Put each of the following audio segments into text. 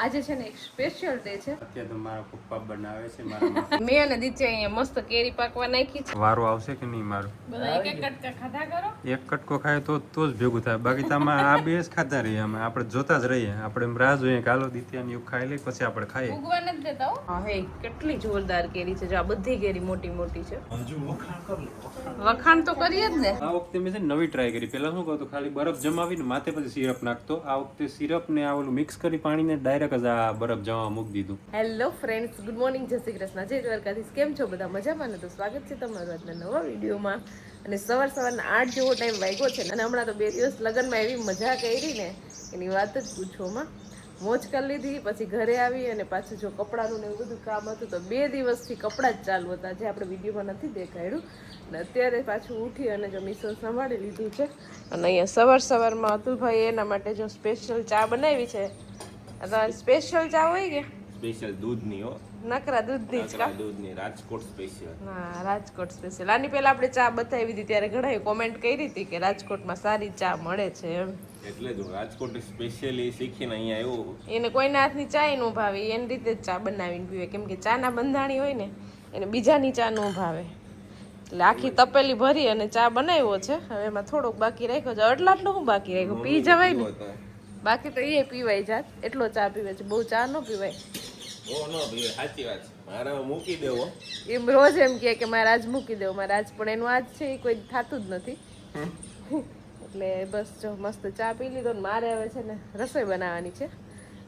આજે છે ને એક સ્પેશિયલ ડે છે. અત્યારે તો મારા પપ્પા બનાવે છે મારા મેં અને દીચે અહીંયા મસ્ત કેરી પાકવા નાખી છે. વારો આવશે કે નહીં મારો? બધા એક એક કટકા ખાધા કરો. એક કટકો ખાય તો જ ભેગું થાય, બાકી તો આમાં આ બે જ ખાતા રહીએ અમે. આપણે જોતા જ રહીએ, આપણે એમ રાહ જોઈએ કે હાલો દિત્યાની એવું ખાઈ લઈ પછી આપણે ખાઈએ. ઉગવા નથી દેતા હો. હા હે કેટલી જોરદાર કેરી છે. જો આ બધી કેરી મોટી મોટી છે. વખાણ તો કરીએ જ ને. આ વખતે મેં છે ને નવી ટ્રાય કરી. પહેલા શું કરતો, ખાલી બરફ જમાવીને માથે પછી સિરપ નાખતો. આ વખતે સિરપ ને આ ઓલું મિક્સ કરી પાણીને ડાયરેક્ટ જ આ બરફ જમવા મૂકી દીધું. હેલો ફ્રેન્ડ્સ, ગુડ મોર્નિંગ, જય શ્રી કૃષ્ણ, જય દ્વારકાધીશ. કેમ છો બધા? મજામાં ને? તો સ્વાગત છે તમારું આજના નવા વિડીયોમાં. અને સવારના 8 જેવો ટાઈમ વાગ્યો છે અને હમણાં તો 2 દિવસ લગ્નમાં એવી મજા કરી ને એની વાત જ પૂછોમાં. મોજ કરી લીધી, પછી ઘરે આવી અને પાછું જો કપડાનું ને એવું બધું કામ હતું તો 2 દિવસથી કપડાં જ ચાલુ હતા, જે આપણે વિડીયોમાં નથી દેખાડ્યું. અને અત્યારે પાછું ઉઠી અને જો મિસલ સંભાળી લીધું છે. અને અહીંયા સવારમાં અતુલભાઈ એના માટે જો સ્પેશિયલ ચા બનાવી છે. સ્પેશિયલ ચા હોય કે સ્પેશિયલ દૂધની હો, નકરા દૂધની જ કા? દૂધની રાજકોટ સ્પેશિયલ. હા, રાજકોટ સ્પેશિયલ. આની પહેલા આપણે ચા બતાવી હતી ત્યારે ઘણાએ કોમેન્ટ કરી હતી કે રાજકોટમાં સારી ચા મળે છે એમ. એટલે જ રાજકોટ સ્પેશિયલી શીખીને અહીંયા આવ્યો. એને કોઈના હાથની ચા ન ભાવે, એની રીતે જ ચા બનાવીને પીવે, કેમ કે ચાના બંધાણી હોય ને એને બીજાની ચા ન ભાવે. એટલે આખી તપેલી ભરી અને ચા બનાવ્યો છે. હવે એમાં થોડોક બાકી રાખ્યો છે. આટલું શું બાકી રાખ્યું? પી જવાય ને. બાકી તો એ પીવાય જાત, એટલો ચા પીવે છે. બહુ ચા ન પીવાય. ઓ નો ભાઈ, સાચી વાત છે. મારે મૂકી દેવો એમ રોજ એમ કે મારે આજ મૂકી દેવો, મારે આજ, પણ એનું આજ છે એ કોઈ થતું જ નથી. એટલે બસ જો મસ્ત ચા પી લીધો ને મારે હવે છે ને રસોઈ બનાવવાની છે.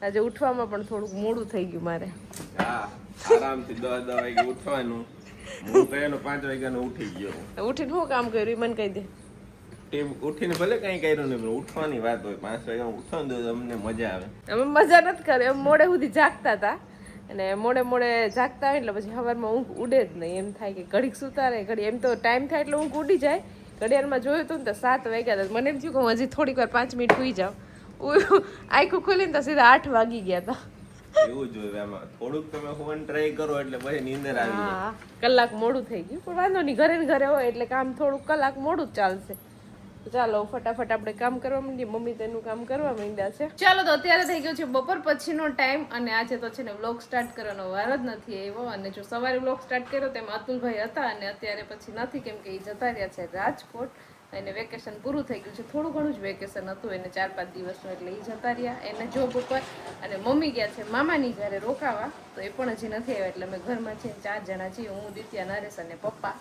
આજે ઉઠવામાં પણ થોડુંક મોડું થઈ ગયું મારે. હા, આરામથી 10 વાગે ઉઠવાનું. હું કહેનો 5 વાગ્યાનો ઉઠી ગયો. ઉઠીને શું કામ કર્યું એ મને કહી દે. ઉઠીને ભલે કઈ કર્યું નહીં, પણ ઉઠવાની વાત હોય. 5 વાગ્યા ઉઠવાનું તો અમને મજા આવે. અમે મજા નથી કરે, એમ મોડે સુધી જાગતા હતા અને મોડે જાગતા હોય એટલે પછી સવારમાં ઊંઘ ઉડે જ નહીં. એમ થાય કે ઘડીક સુતા રહે, ઘડી એમ તો ટાઈમ થાય એટલે ઊંઘ ઉડી જાય. ઘડિયાળમાં જોયું હતું ને તો 7 વાગ્યા હતા. મને એમ થયું કે હું હજી થોડીક વાર 5 મિનિટ સુઈ જાઉં. આખું ખોલીને તો સીધા 8 વાગી ગયા હતા. એવું જોઈએ આમાં. થોડુંક તમે ફોન ટ્રાય કરો એટલે પછી નીંદર આવી જાય. હા, કલાક મોડું થઈ ગયું, પણ વાંધો નહીં, ઘરે ને ઘરે હોય એટલે કામ થોડુંક કલાક મોડું જ ચાલશે. ચાલો ફટાફટ આપણે કામ કરવા માંડીએ. મમ્મી તેનું કામ કરવા માંડ્યા છે. ચાલો, તો અત્યારે થઈ ગયો છે બપોર પછીનો ટાઈમ અને આજે તો છે ને વ્લોગ સ્ટાર્ટ કરવાનો વાર જ નથી આવ્યો. અને જો સવારે વ્લોગ સ્ટાર્ટ કર્યો તેમાં અતુલભાઈ હતા અને અત્યારે પછી નથી, કેમ કે એ જતા રહ્યા છે રાજકોટ. એને વેકેશન પૂરું થઈ ગયું છે, થોડું ઘણું જ વેકેશન હતું એને 4-5 દિવસનું, એટલે એ જતા રહ્યા એને જોબ ઉપર. અને મમ્મી ગયા છે મામાની ઘરે રોકાવા, તો એ પણ હજી નથી આવ્યા. એટલે અમે ઘરમાં છે 4 જણા છીએ, હું, દિત્યા, નરેશ અને પપ્પા.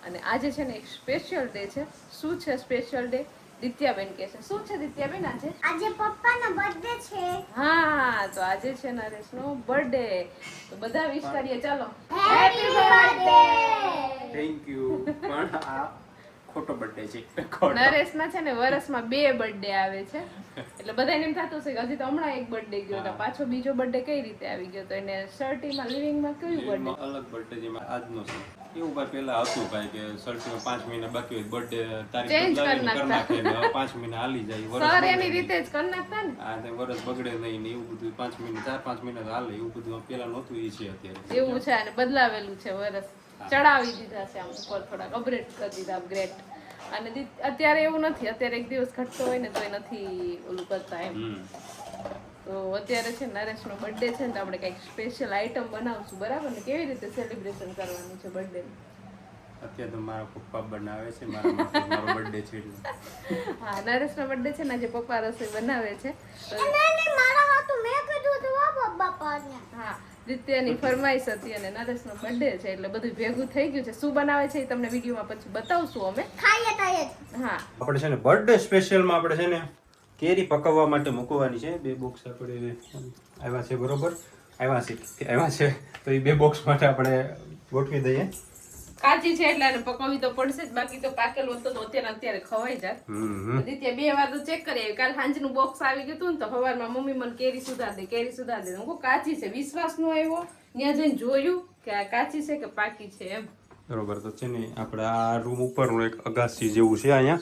અને આજે છે ને એક સ્પેશિયલ ડે છે. શું છે સ્પેશિયલ ડે? દિત્યાબેન કહે છે. શું છે દિત્યાબેન આજે? આજે પપ્પાનો બર્થડે છે. હા, તો આજે છે નરેશનો બર્થડે, તો બધા વિશ કરીએ. ચાલો, હેપી બર્થડે. Thank you. પણ આ ખોટો બર્થડે છે. નરેશના છે ને વર્ષમાં 2 બર્થડે આવે છે, એટલે બધાને એમ થતું છે કે હજી તો હમણાં એક બર્થડે ગયો તો પાછો બીજો બર્થડે કઈ રીતે આવી ગયો. તો એને સર્ટીમાં લિવિંગમાં કયું બર્થડે? અલગ બર્થડે જેમાં આજનો છે એવું ભાઈ પહેલા હતું ભાઈ કે સર્ટીમાં 5 મહિના બાકી હોય બર્થડે તારીખ બદલાવીને કરી નાખે ને 5 મહિના હાલી જાય. સર એની રીતે જ કરી નાખતા ને. આ તે વર્ષ બગડે નહીં ને એવું બધું 5 મહિના 4-5 મહિના તો હાલે એવું બધું પહેલા નહોતું. એ છે અત્યારે એવું છે અને બદલાવેલું છે વર્ષ, ચડાવી દીધા છે આમ ઉપર, થોડાક અપગ્રેડ કરી દીધા, અપગ્રેડ. અને અત્યારે એવું નથી, અત્યારે એક દિવસ ઘટતો હોય ને તો એ નથી ઓલું કરતા એમ. તો અત્યારે છે નરેશનો બર્થડે છે ને તો આપણે કંઈક સ્પેશિયલ આઈટમ બનાવશું, બરાબર ને? કેવી રીતે સેલિબ્રેશન કરવાનું છે બર્થડે? અત્યારે તો મારા પપ્પા બનાવે છે મારા માટે, મારો બર્થડે છે એટલે. હા, નરેશનો બર્થડે છે ને આજે પપ્પા રસોઈ બનાવે છે. નહીં મારા હાથું મેં કીધું તો બાપાને. હા, દિત્યાની ફરમાઈશ હતી અને નરેશનો બર્થડે છે એટલે બધું ભેગું થઈ ગયું છે. શું બનાવે છે એ તમને વિડીયોમાં પછી બતાવશું અમે. ખાઈએ તાઈએ. હા, આપણે છે ને બર્થડે સ્પેશિયલમાં આપણે છે ને કેરી પકવવા માટે મૂકવાની છે. 2 બોક્સ આપણે આવ્યા છે, બરોબર આવ્યા છે. તો એ 2 બોક્સ માટે આપણે ગોઠવી દઈએ. કાચી છે એટલે એને પકવવી તો પડશે જ, બાકી તો પાકેલું હતું તો અત્યારે ખવાઈ જાય. દિત્યા 2 વાર તો ચેક કરી આવી. કાલ સાંજનું બોક્સ આવી ગયું હતું ને તો સવારમાં મમ્મી મને કેરી સુધાર દે. હું કહું કાચી છે, વિશ્વાસ નો આવ્યો. ત્યાં જઈને જોયું કે આ કાચી છે કે પાકી છે એમ. બરોબર, તો છે ને આપણે આ રૂમ ઉપરનું એક અગાસી જેવું છે, અહીંયા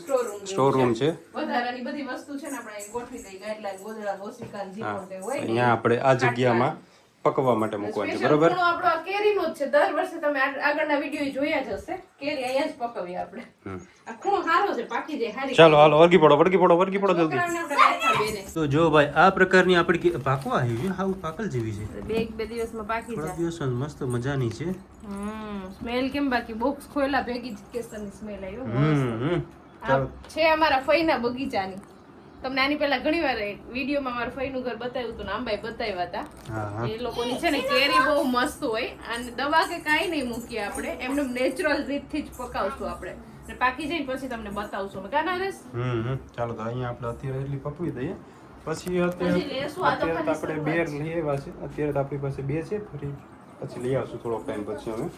સ્ટોર રૂમ છે. વધારાની બધી વસ્તુ છે ને આપણે અહીં ગોઠવી દઈ, ગાઈડલાઈન, ગોદડા, ઓશિકા, જે પણ કંઈ હોય ને અહીંયા આપણે આ જગ્યામાં પકવવા માટે મૂકવાની છે, બરોબર? આપણો આ કેરીનો જ છે. દર વર્ષે તમે આગળના વિડીયો જોયા જ હશે. કેરી અહીંયા જ પકવીએ આપણે. આ ખૂણો સારો છે, પાકી જાય હારી. ચાલો હાલો વળગી પડો જલ્દી. છોકરાઓને આપણે બેઠા બેને. તો જો ભાઈ આ પ્રકારની આપણી પાકવા આવી છે, હાવ પાકલ જેવી છે. બે દિવસમાં પાકી થોડા જાય. દિવસમાં મસ્ત મજાની છે. સ્મેલ કેમ બાકી બોક્સ ખોલા ભેગી જ કેસરની સ્મેલ આવ્યો. હમ આ છે અમારા ફઈના બગીચાની. તમને આની પહેલા ઘણીવાર વિડીયોમાં મારા ફઈનું ઘર બતાવ્યું હતું ને આંબાઈ બતાવ્યા હતા. હા એ લોકોની છે ને કેરી બહુ મસ્ત હોય અને દવા કે કાંઈ નહીં મૂકીએ આપણે એમને નેચરલ રીતથી જ પકાવશું આપણે ને પાકી જાય પછી તમને બતાવશું કા નરેશ? ચાલો તો અહીંયા આપણે અત્યારે એટલી પકવી દઈએ પછી પછી લેશું. આ તો અત્યારે તો ખાલી આપણે બેર લઈ આવ્યા છે. અત્યારે તો આપણી પાસે બે છે, ફરી પછી લઈ આવશું થોડોક ટાઈમ પછી અમે.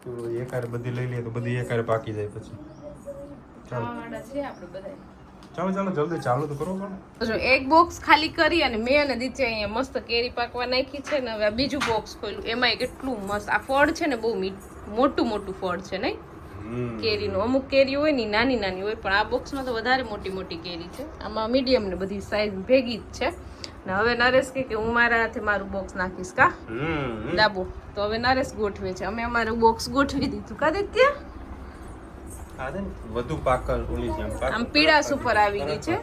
તો એકારે બધી લઈ લઈએ તો બધી એકારે પાકી જાય પછી. ખાવાવાળા છે આપણે બધા. ચાલો જલ્દી ચાલુ તો કરો પણ. જો એક બોક્સ ખાલી કરી અને મેં અને દીચે અહીંયા મસ્ત કેરી પાકવા નાખી છે ને હવે આ બીજું બોક્સ ખોલ્યું. એમાં કેટલું મસ્ત આ ફળ છે ને બહુ મોટું ફળ છે નહીં કેરીનું. અમુક કેરી હોય ને નાની હોય પણ આ બોક્સમાં તો વધારે મોટી કેરી છે. આમાં મીડિયમ ને બધી સાઈઝ ભેગી જ છે. ને હવે નરેશ કે હું મારા હાથે મારું બોક્સ નાખીશ કા ડાબો. તો હવે નરેશ ગોઠવે છે. અમે અમારું બોક્સ ગોઠવી દીધું કા દિત્ય? વધુ પાકલ ઓલી છે આમ પીળાશ ઉપર આવી ગઈ છે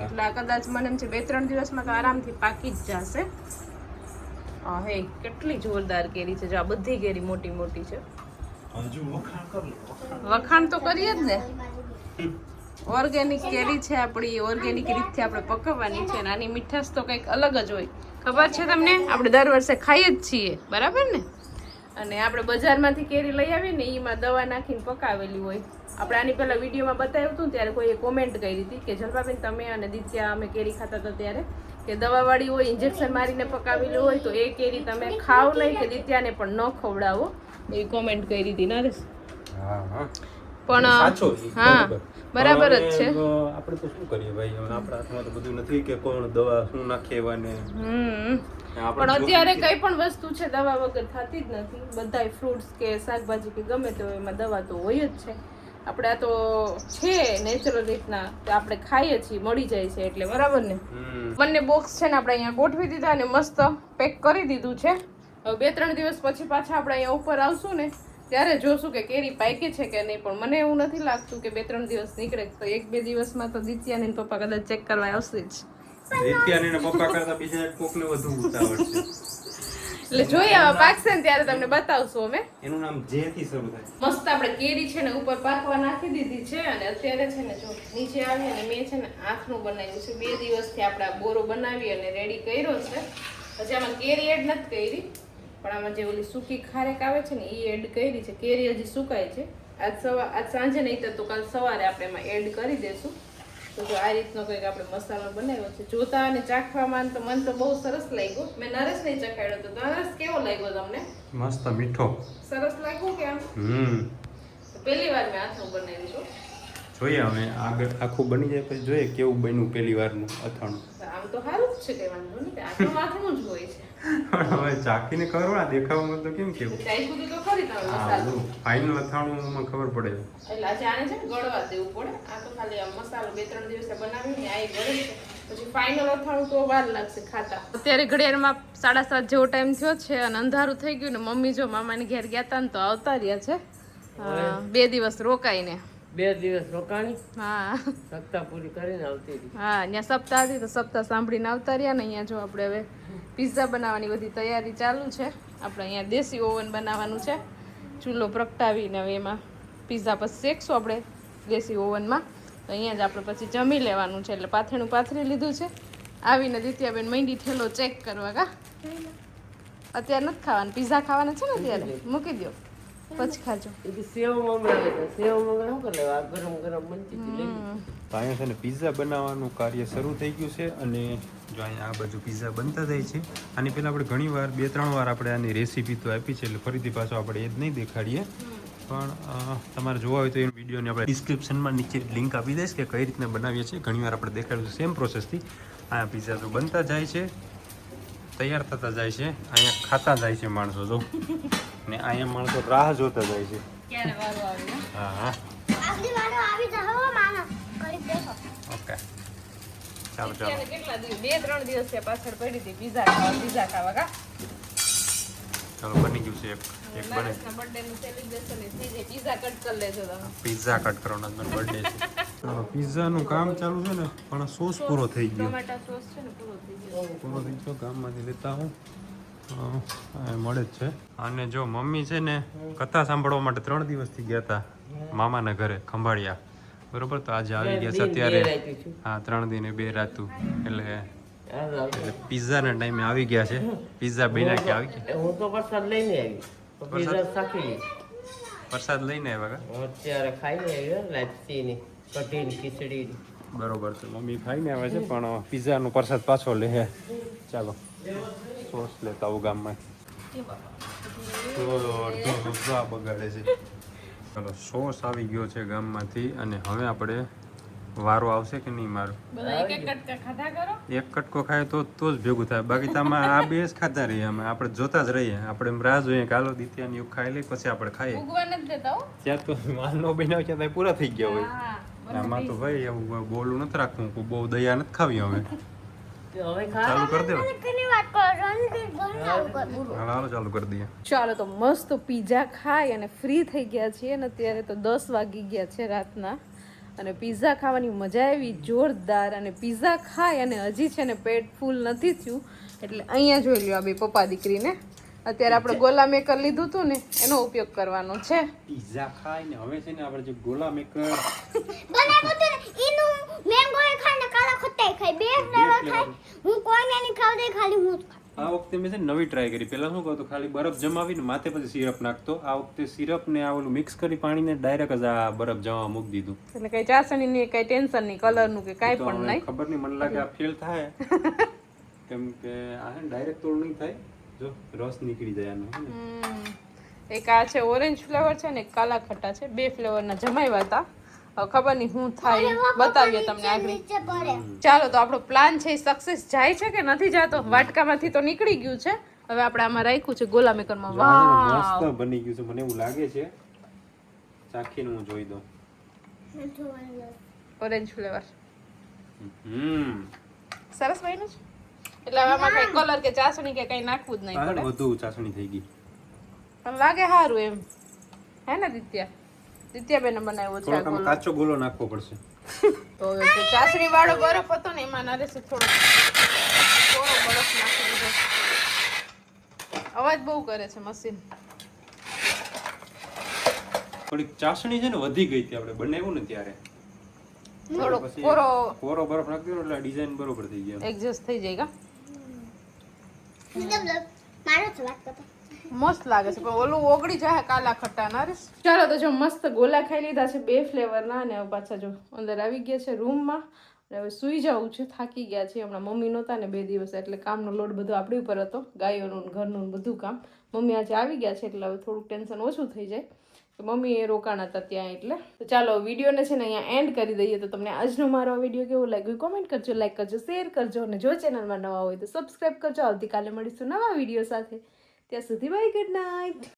એટલે આ કદાચ મને એમ છે 2-3 દિવસમાં તો આરામથી પાકી જ જશે. હા હે કેટલી જોરદાર કેરી છે. જો આ બધી કેરી મોટી છે. વખાણ તો કરીએ જ ને. ઓર્ગેનિક કેરી છે આપણી. ઓર્ગેનિક રીતથી આપણે પકવવાની છે અને આની મીઠાશ તો કંઈક અલગ જ હોય. ખબર છે તમને? આપણે દર વર્ષે ખાઈએ જ છીએ બરાબર ને. અને આપણે બજારમાંથી કેરી લઈ આવીએ ને એમાં દવા નાખીને પકાવેલી હોય. આપણે આની પહેલા વિડીયોમાં બતાવ્યું હતું ત્યારે કોઈએ કોમેન્ટ કરી હતી કે જલપાબેન તમે અને દિત્યા અમે કેરી ખાતા હતા ત્યારે કે દવાવાળી હોય ઇન્જેક્શન મારીને પકાવેલી હોય તો એ કેરી તમે ખાવ નહીં કે દિત્યાને પણ ન ખવડાવો એવી કોમેન્ટ કરી હતી નરેશ. પણ હા બરાબર જ છે. આપણે તો શું કરીએ ભાઈ, આપણા હાથમાં તો બધું નથી કે કોણ દવા શું નાખે અને પણ અત્યારે કઈ પણ વસ્તુ છે દવા વગર થતી જ નથી. બધાય ફ્રૂટ્સ કે શાકભાજી કે ગમે તે એમાં દવા તો હોય જ છે. આપણે આ તો છે નેચરલ રીતના તો આપણે ખાઈએ છીએ, મળી જાય છે એટલે બરાબર ને. બંને બોક્સ છે ને આપણે અહીંયા ગોઠવી દીધા અને મસ્ત પેક કરી દીધું છે. હવે 2-3 દિવસ પછી પાછા આપણે અહીંયા ઉપર આવશું ને ત્યારે જોશું કે કેરી પાકી છે કે નહીં. પણ મને એવું નથી લાગતું કે 2-3 દિવસ નીકળે તો 1-2 દિવસમાં તો દિત્યા ને પપ્પા કદાચ ચેક કરવા આવશે જ. દિત્યા ને પપ્પા કરતા બીજા એક કોકને વધુ ઉતાવળ છે એટલે જોઈએ હવે પાકશે ને ત્યારે તમને બતાવશું અમે. એનું નામ જે થી શરૂ થાય. મસ્ત આપણે કેરી છે ને ઉપર પાકવા નાખી દીધી છે અને અત્યારે છે ને જો નીચે આવી અને મેં છે ને આંખનું બનાવ્યું છે. 2 દિવસથી આપણે આ બોરો બનાવી અને રેડી કર્યો છે. પછી આમાં કેરી એડ નથી કરી પણ આમાં જે ઓલી સૂકી ખારેક આવે છે ને એ એડ કરી છે. કેરી હજી સુકાય છે. આજ સાંજે નહીં તો કાલ સવારે આપણે એમાં એડ કરી દેશું. તો જો આ રીતનો કંઈક આપણે મસાલો બનાવ્યો છે. જોતા અને ચાખવામાં તો મને તો બહુ સરસ લાગ્યો. મેં નરેશને ચખાડ્યો તો નરેશ કેવો લાગ્યો તમને? મસ્ત મીઠો સરસ લાગ્યું કે આમ? પહેલી વાર મેં હાથનું બનાવ્યું છું. જોઈએ હવે આગળ આખું બની જાય પછી જોઈએ કેવું બન્યું પહેલી વારનું અથાણું. આમ તો સારું જ છે કઈ વાંધો નહીં. આટલું માથું જ હોય છે. હવે ચાખીને ખબર પડે દેખાવામાં તો કેમ કેવું ચાખ્યું તો ખરી તમે મસાલો. ફાઇનલ અથાણું ખબર પડે. એટલે આજે આને છે ને ગળવા દેવું પડે. આ તો ખાલી આ મસાલો 2-3 દિવસે બનાવીને આ ગળે છે. પછી ફાઇનલ અથાણું તો વાર લાગશે ખાતા. અત્યારે ઘડિયાળમાં 7:30 જેવો ટાઈમ થયો છે અને અંધારું થઈ ગયું ને મમ્મી જો મામાની ઘેર ગયા હતા ને તો આવતા રહ્યા છે 2 દિવસ રોકાઈને. 2 દિવસ રોકાણી હા સપ્તાહ પૂરી કરીને આવતી હતી. હા અહીંયા સપ્તાહ હતી તો સપ્તાહ સાંભળીને આવતા રહ્યા ને અહીંયા જો આપણે હવે પિઝા બનાવવાની બધી તૈયારી ચાલુ છે. આપણે અહીંયા દેશી ઓવન બનાવવાનું છે. ચૂલો પ્રગટાવીને હવે એમાં પિઝા પછી શેકશું આપણે દેશી ઓવનમાં. તો અહીંયા જ આપણે પછી જમી લેવાનું છે. એટલે પાથરણું પાથરી લીધું છે. આવીને દિત્યાબેન મંડી ઠેલો ચેક કરવા કા અત્યારે નથી ખાવાનું. પિઝા ખાવાના છે ને અત્યારે મૂકી દો પછી ખાજો. સેવ મંગાવે છે. સેવ મંગાવે શું કરે આ ગરમ બનતી હતી લઈ તો અહીંયા છે ને પિઝા બનાવવાનું કાર્ય શરૂ થઈ ગયું છે અને જો અહીંયા આ બાજુ પિઝા બનતા જાય છે. આની પહેલાં આપણે ઘણી વાર 2-3 વાર આપણે આની રેસીપી તો આપી છે એટલે ફરીથી પાછો આપણે એ જ નહીં દેખાડીએ. પણ તમારે જોવા હોય તો એ વિડીયોની આપણે ડિસ્ક્રિપ્શનમાં નીચે લિંક આપી દઈશ કે કઈ રીતના બનાવીએ છીએ. ઘણીવાર આપણે દેખાડ્યું સેમ પ્રોસેસથી. અહીંયા પિઝા તો બનતા જાય છે, તૈયાર થતા જાય છે, અહીંયા ખાતા જાય છે માણસો જો ને અહીંયા માણસો રાહ જોતા જાય છે. ક્યારે વારો આવે. હા હા આગલી વારો આવી જાવ મામા કરી દેખો. ઓકે ચાલો ચાલો. કેટલા દિવસ 2-3 દિવસ પાછળ પડી હતી પિઝા ખાવા કા. ચાલો બની ગયું છે એક એક બને નરેશના બર્થડેનું સેલિબ્રેશન એ થઈ જાય. પિઝા કટ કરી લેજો તમે. પિઝા કટ કરવાનો મારો બર્થડે છે. પિઝાનું કામ ચાલુ છે ને પણ સોસ પૂરો થઈ ગયો. ટોમેટો સોસ છે ને પૂરો થઈ ગયો. પૂરો થઈ ગયો ગામમાંથી લેતા હું મળે જ છે. અને જો મમ્મી છે ને કથા સાંભળવા માટે 3 દિવસથી ગયા હતા મામાના ઘરે ખંભાળિયા, બરોબર. તો આજે આવી ગયા છે અત્યારે. હા, 3 દિને 2 રાતું. એટલે પિઝાના ટાઈમે આવી ગયા છે. પિઝા બન્યા કે આવી ગયા? હું તો પ્રસાદ લઈને આવી તો પીઝા શાકી લીધી. પ્રસાદ લઈને આવ્યા કા? અત્યારે ખાઈને આવ્યો લાપસીની કઢીની ખીચડી. બરોબર. તો મમ્મી ખાઈને આવે છે પણ પિઝાનો પ્રસાદ પાછો લે. ચાલો સોસ લેતા આવું ગામમાં. અડધો બગાડે છે. ચાલો સોસ આવી ગયો છે ગામમાંથી અને હવે આપણે વારો આવશે કે નહીં મારો? બધા એક એક કટકા ખાધા કરો. એક કટકો ખાય તો જ ભેગું થાય. બાકી તમે આ બે જ ખાતા રહીએ. અમે આપણે જોતા જ રહીએ. આપણે એમ રાહ જોઈએ કે હાલો દિત્યાની એવું ખાઈ લઈ પછી આપણે ખાઈએ. ઉગવા નથી દેતા હો. ત્યાં તો માનો બનાવ છે ત્યાં પૂરા થઈ ગયા હોય. હા, આમાં તો ભાઈ એવું બોલું નથી રાખવું. બહુ દયા નથી ખાવી હવે. તો હવે ખા. ચાલુ કરી દેવા. ઘણી વાત કરો છો અને તે ઘણું ચાલુ કરો. હાલો ચાલુ કરી દઈએ. ચાલો તો મસ્ત પિઝા ખાઈ અને ફ્રી થઈ ગયા છીએ અને અત્યારે તો 10 વાગી ગયા છે રાતના અને પિઝા ખાવાની મજા આવી જોરદાર. અને પિઝા ખાઈ અને હજી છે ને પેટ ફૂલ નથી થયું એટલે અહીંયા જોઈ લ્યો આ બે પપ્પા દીકરીને. અત્યારે આપણે ગોલા મેકર લીધું હતું ને એનો ઉપયોગ કરવાનો છે. પિઝા ખાઈને હવે છે ને આપણે જે ગોલા મેકર બનાવ્યું હતું ને એનું મેંગો એ ખાય ને કાળા ખટ્ટાઈ ખાય. બે ફ્લેવર ખાય. હું કોઈને નહીં ખાવ દે ખાલી હું જ ખાઉં. આ વખતે મેં છે ને નવી ટ્રાય કરી. પહેલા શું કરતો ખાલી બરફ જમાવીને માથે પછી સિરપ નાખતો. આ વખતે સિરપ ને આ ઓલું મિક્સ કરી પાણીને ડાયરેક્ટ જ આ બરફ જમવા મૂકી દીધું. એટલે કઈ ચાસણી ની કઈ ટેન્શન નહીં, કલર નું કે કાંઈ તો પણ હવે નહીં. ખબર નહીં, મને લાગે આ ફેલ થાય કેમ કે આ છે ને ડાયરેક્ટ તોડ નહીં થાય. જો રસ નીકળી જાય આનો હે ને. એક આ છે ઓરેન્જ ફ્લેવર છે ને એક કાલા ખટ્ટા છે. 2 ફ્લેવરના જમાવ્યા હતા. હવે ખબર નહીં શું થાય બતાવીએ તમને આગળ. નીચે પડે. ચાલો તો આપણો પ્લાન છે સક્સેસ જાય છે કે નથી જાતો? વાટકામાંથી તો નીકળી ગયું છે. હવે આપણે આમાં રાખ્યું છે ગોલા મેકરમાં. જો આ છે ને વાવ, મસ્ત બની ગયું છે. મને એવું લાગે છે. ચાખીને હું જોઈ દઉં. ઓરેન્જ ફ્લેવર સરસ બન્યું છે. એટલે હવે આમાં કઈ કલર કે ચાસણી કે કઈ નાખવું જ નહીં આ પડે. વધુ ચાસણી થઈ ગઈ. પણ લાગે સારું એમ, હે ને દિત્યા? દિત્યાબેને બનાવ્યો છે આ થોડોક આમાં ગોલો. કાચો ગોલો નાખવો પડશે. તો હવે જે ચાસણી વાળો બરફ હતો ને એમાં નરેશે થોડો બરફ નાખી દીધો. અવાજ બહુ કરે છે મશીન. થોડીક ચાસણી છે ને વધી ગઈ હતી આપણે બનાવ્યું ને ત્યારે. થોડો પછી કોરો બરફ નાખી દીધો એટલે ડિઝાઇન બરોબર થઈ ગઈ. એડજસ્ટ થઈ જાય કા? એકદમ મારો જ વાત કરતો. મસ્ત લાગે છે પણ ઓલું ઓગળી જાય કાલા ખટ્ટા નરેશ. ચાલો તો જો મસ્ત ગોલા ખાઈ લીધા છે 2 ફ્લેવરના અને હવે પાછા જો અંદર આવી ગયા છે રૂમમાં. હવે સૂઈ જવું છે, થાકી ગયા છે. હમણાં મમ્મી નહોતા ને 2 દિવસ એટલે કામનો લોડ બધો આપણી ઉપર હતો, ગાયોનું ઘરનું બધું કામ. મમ્મી આજે આવી ગયા છે એટલે હવે થોડુંક ટેન્શન ઓછું થઈ જાય. મમ્મી એ રોકાણ હતા ત્યાં એટલે. તો ચાલો વિડીયોને છે ને અહીંયા એન્ડ કરી દઈએ. તો તમને આજનો મારો વિડીયો કેવો લાગ્યો કોમેન્ટ કરજો, લાઈક કરજો, શેર કરજો અને જો ચેનલમાં નવા હોય તો સબસ્ક્રાઈબ કરજો. આવતીકાલે મળીશું નવા વિડીયો સાથે. ત્યાં સુધી બાય, ગુડ નાઇટ.